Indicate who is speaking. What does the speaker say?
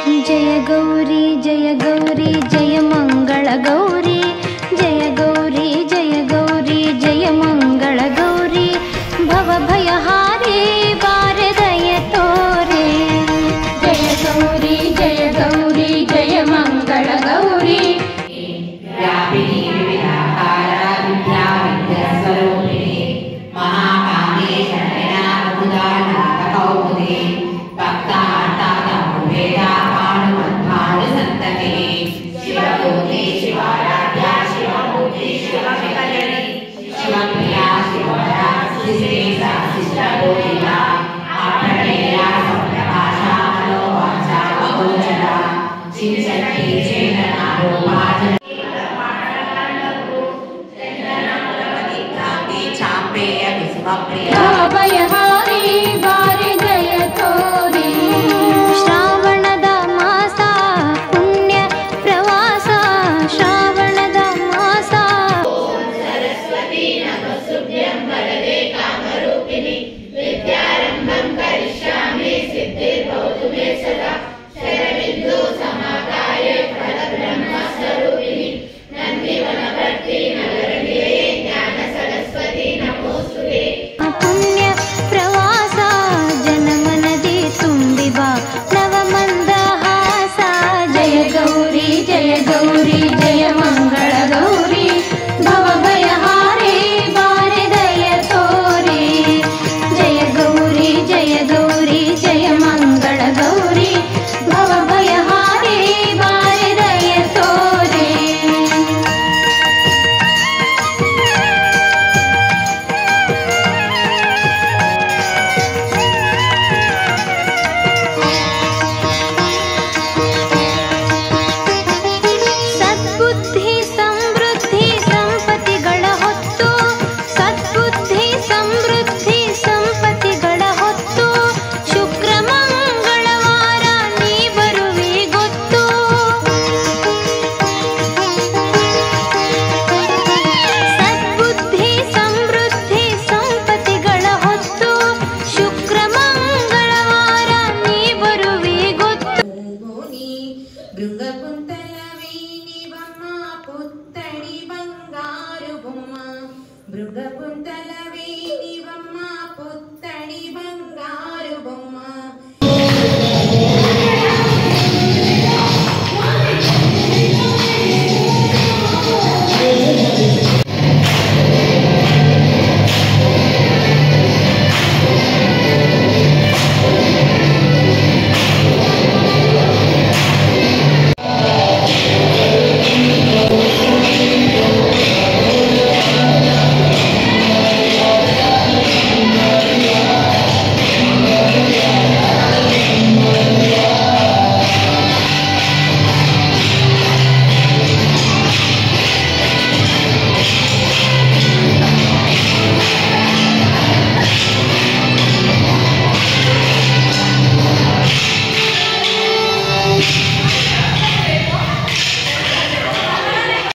Speaker 1: जय गौरी जय गौरी जय मंगल गौरी जय गौरी जय गौरी जय मंगल गौरी भव भयहारी बार दय तोरे जय गौरी जय गौरी जय मंगल गौरी
Speaker 2: व्यापिनी विविधाकारा विद्या विद्यास्वरूपिणी महाकामे शरणा उदाहरणकौमुदी भक्तार्थागमुवेदा भानुमद्भानुसन्तते शिवभूते शिवाराध्या शिवभूते शिवकलरी शिवप्रिया शिववरा श्रीश्रीसा शिष्टगोविला आपणेया सप्रकाशा मनोवाचा वगोचरा चिंचन्ति चेतनारूपा
Speaker 1: भयहारी बार दय तोरे श्रावणದ ಮಾಸ ಪುಣ್ಯ ಪ್ರವಾಸ ಶ್ರಾವಣದ ಮಾಸ
Speaker 2: सरस्वती नमस्तुभ्यं वरदे कामरूपिणि विद्यारम्भं करिष्यामि सिद्धिर्भवतु मे सदा शरदिन्दु समाकाय फलब्रह्मस्वरूपिणि नन्दिवनवर्ति नगरनिलये ज्ञान सरस्वती नमोस्तुते
Speaker 1: ಪುಣ್ಯ ಪ್ರವಾಸ ಜನಮನದಿ ತುಂಬಿವ ನವಮಂದಹಾಸ ಜಯ ಗೌರಿ ಜಯ ಗೌರಿ ಜಯ ಮಂಗಳ ಗೌರಿ ಭವ ಭಯಹಾರಿ ಬಾರೆ ದಯ ತೋರೆ ಜಯ ಗೌರಿ ಜಯ ಗೌರಿ ಜಯ ಮಂಗಳ ಗೌರಿ ಭವ ಭಯಹಾರಿ ಬಾರೆ ದಯ ತೋರೆ ಸದ್ಬುದ್ಧಿ ಸಮೃದ್ಧಿ ಸಂಪತ್ತಿಗಳ ಹೊತ್ತು ಸದ್ಬುದ್ಧಿ ಸಮೃದ್ಧಿ ಸಂಪತ್ತಿಗಳ ಹೊತ್ತು ಶುಕ್ರ ಮಂಗಳವಾರ ನೀ ಬರುವಿ ಗೊತ್ತು ಸದ್ಬುದ್ಧಿ ಸಮೃದ್ಧಿ ಸಂಪತ್ತಿಗಳ ಹೊತ್ತು ಶುಕ್ರ ಮಂಗಳವಾರ ನೀ ಬರುವಿ ಗೊತ್ತು
Speaker 2: భృంగకుంతల వీణివమ్మ పుత్తడి బంగారు బొమ్మ భృంగకుంతల